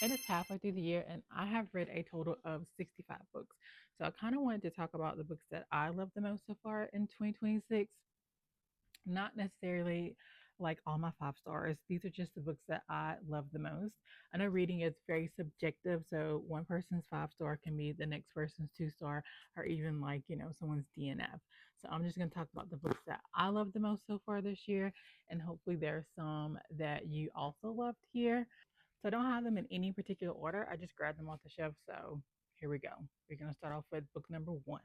And it's halfway through the year, and I have read a total of 65 books. So I kind of wanted to talk about the books that I love the most so far in 2026. Not necessarily like all my 5 stars. These are just the books that I love the most. I know reading is very subjective, so one person's 5 star can be the next person's 2 star, or even like, someone's DNF. So I'm just going to talk about the books that I love the most so far this year, and hopefully there's some that you also loved here. So I don't have them in any particular order. I just grabbed them off the shelf. So here we go. We're going to start off with book number one,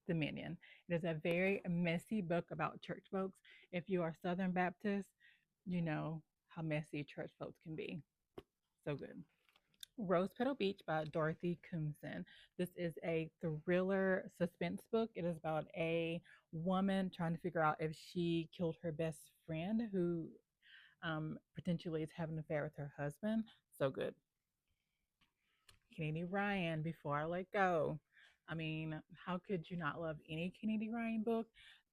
Dominion. It is a very messy book about church folks. If you are Southern Baptist, you know how messy church folks can be. So good. Rose Petal Beach by Dorothy Coomson. This is a thriller suspense book. It is about a woman trying to figure out if she killed her best friend who potentially is having an affair with her husband. So good. Kennedy Ryan, Before I Let Go. I mean, how could you not love any Kennedy Ryan book?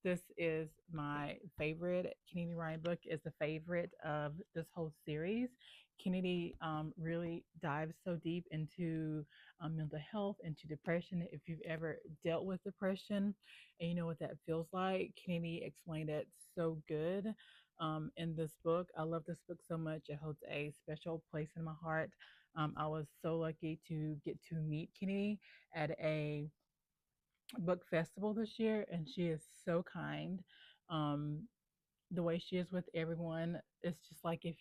This is my favorite. Kennedy Ryan book is the favorite of this whole series. Kennedy really dives so deep into mental health, into depression. If you've ever dealt with depression and you know what that feels like, Kennedy explained it so good in this book. I love this book so much. It holds a special place in my heart. I was so lucky to get to meet Kennedy at a book festival this year, and she is so kind. Um, the way she is with everyone, it's just like if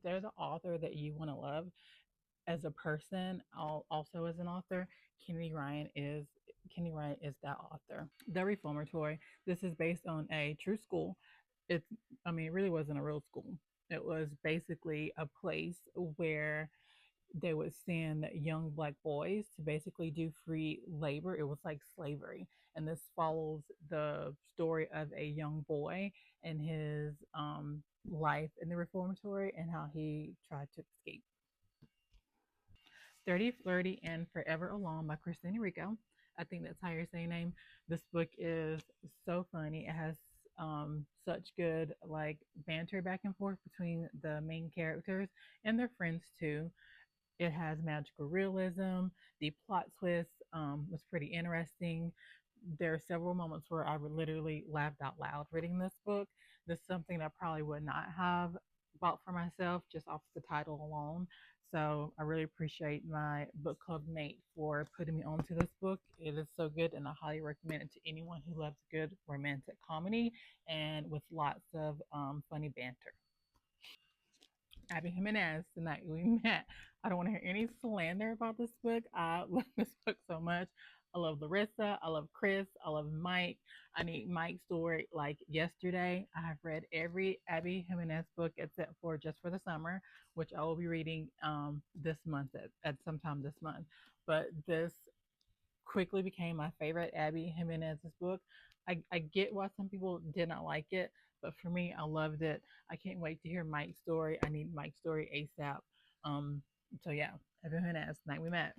there's an author that you want to love as a person, also as an author, Kennedy Ryan is Kennedy Ryan is that author. The Reformatory. This is based on a true school. It's I mean, it really wasn't a real school. It was basically a place where they would send young black boys to basically do free labor. It was like slavery. And this follows the story of a young boy and his life in the reformatory and how he tried to escape. 30, Flirty, and Forever Alone by Christina Rico. I think that's how you're saying name. This book is so funny. It has such good like banter back and forth between the main characters and their friends too. It has magical realism. The plot twist was pretty interesting. There are several moments where I literally laughed out loud reading this book. This is something that I probably would not have bought for myself just off the title alone. So I really appreciate my book club mate for putting me onto this book. It is so good, and I highly recommend it to anyone who loves good romantic comedy and with lots of funny banter. Abby Jimenez, the night we met. I don't want to hear any slander about this book. I love this book so much. I love Larissa. I love Chris. I love Mike. I need Mike's story like yesterday. I have read every Abby Jimenez book except for Just for the Summer, which I will be reading this month at sometime this month. But this quickly became my favorite Abby Jimenez's book. I get why some people did not like it, but for me, I loved it. I can't wait to hear Mike's story. I need Mike's story ASAP. Um, so yeah, Abby Jimenez, Night We Met.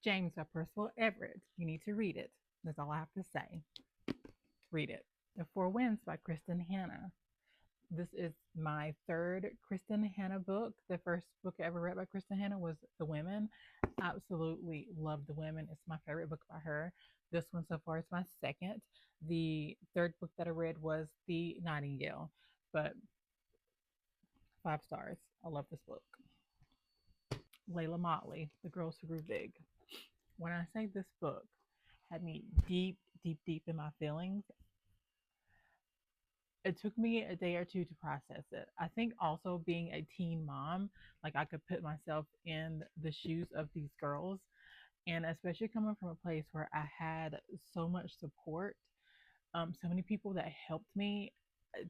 James by Percival Everett. You need to read it. That's all I have to say. Read it. The Four Winds by Kristen Hanna. This is my third Kristen Hanna book. The first book I ever read by Kristen Hanna was The Women. Absolutely love The Women. It's my favorite book by her. This one so far is my second. The third book that I read was The Nightingale, but 5 stars. I love this book. Layla Motley, The Girls Who Grew Big. When I say this book had me deep, deep, deep in my feelings, it took me a day or two to process it. I think also being a teen mom, like I could put myself in the shoes of these girls, and especially coming from a place where I had so much support, so many people that helped me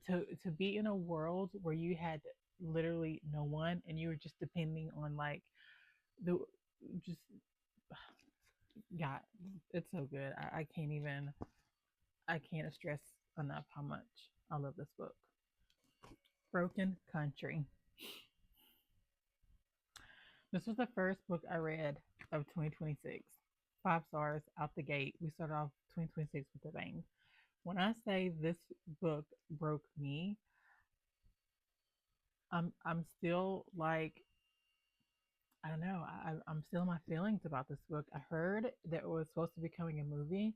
to be in a world where you had literally no one and you were just depending on like the just God, it's so good. I can't even I can't stress enough how much I love this book. Broken Country. This was the first book I read of 2026. 5 stars out the gate. We started off 2026 with a bang. When I say this book broke me, I'm still like I don't know. I'm still in my feelings about this book. I heard that it was supposed to be becoming a movie.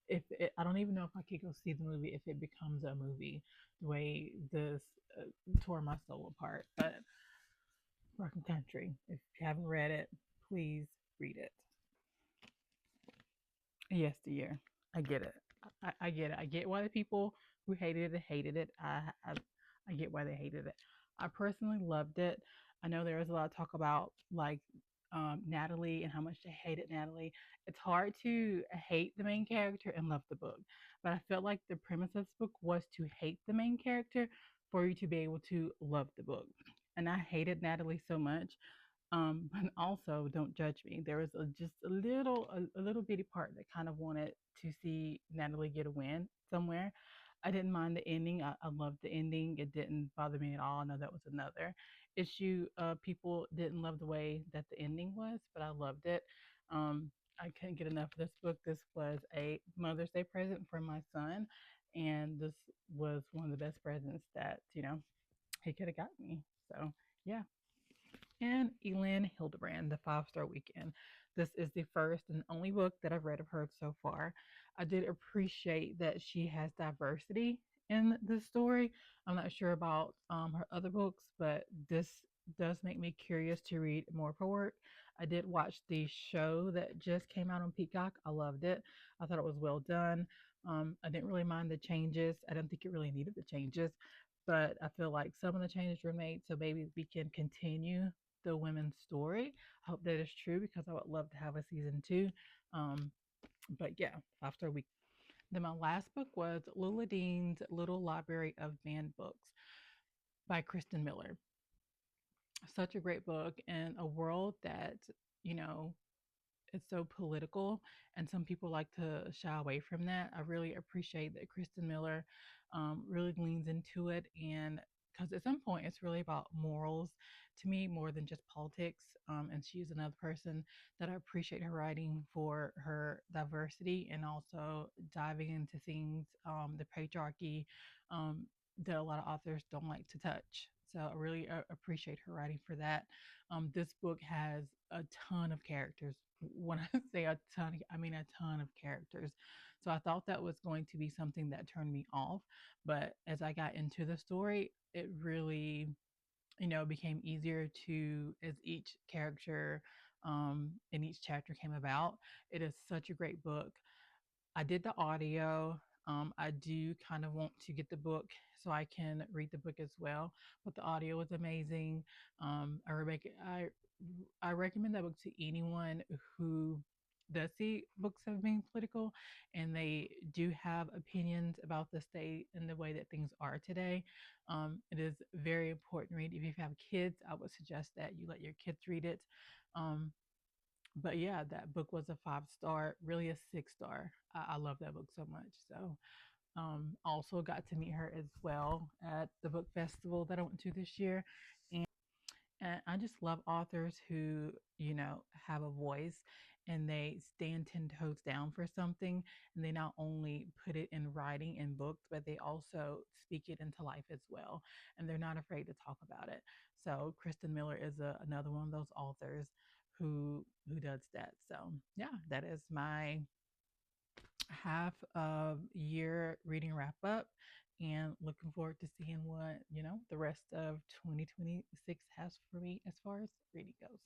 If it, I don't even know if I could go see the movie if it becomes a movie. The way this tore my soul apart. But Broken Country. If you haven't read it, please read it. Yes, dear. I get it. I get it. I get why the people who hated it. I get why they hated it. I personally loved it. I know there was a lot of talk about like Natalie and how much they hated Natalie. It's hard to hate the main character and love the book, but I felt like the premise of this book was to hate the main character for you to be able to love the book. And I hated Natalie so much, but also don't judge me. There was just a little bitty part that kind of wanted to see Natalie get a win somewhere. I didn't mind the ending. I loved the ending. It didn't bother me at all. I know that was another issue. People didn't love the way that the ending was, but I loved it. Um, I couldn't get enough of this book. This was a Mother's Day present for my son, and this was one of the best presents that he could have got me. So yeah, and Elin Hildebrand, The Five-Star Weekend. This is the first and only book that I've read of hers so far. I did appreciate that she has diversity in the story. I'm not sure about her other books, but this does make me curious to read more of her work. I did watch the show that just came out on Peacock. I loved it. I thought it was well done. I didn't really mind the changes. I don't think it really needed the changes, but I feel like some of the changes were made so maybe we can continue the women's story. I hope that is true because I would love to have a season two. Um, but yeah, after we then my last book was Lula Dean's Little Library of Banned Books by Kristen Miller. Such a great book in a world that, you know, it's so political and some people like to shy away from that. I really appreciate that Kristen Miller really leans into it, and because at some point it's really about morals to me more than just politics. And she's another person that I appreciate her writing for her diversity and also diving into things, the patriarchy, um, that a lot of authors don't like to touch. So I really appreciate her writing for that. This book has a ton of characters. When I say a ton, I mean a ton of characters. So I thought that was going to be something that turned me off. But as I got into the story, it really, became easier to, as each character in each chapter came about. It is such a great book. I did the audio. I do kind of want to get the book so I can read the book as well. But the audio was amazing. I recommend that book to anyone who does see books of being political and they do have opinions about the state and the way that things are today. It is very important to read. If you have kids, I would suggest that you let your kids read it. Um, but yeah, that book was a 5 star, really a 6 star. I love that book so much. So, also got to meet her as well at the book festival that I went to this year. And I just love authors who, have a voice and they stand 10 toes down for something. And they not only put it in writing in books, but they also speak it into life as well. And they're not afraid to talk about it. So Kristen Miller is another one of those authors who does that. So yeah, that is my half of year reading wrap up, and looking forward to seeing what the rest of 2026 has for me as far as reading goes.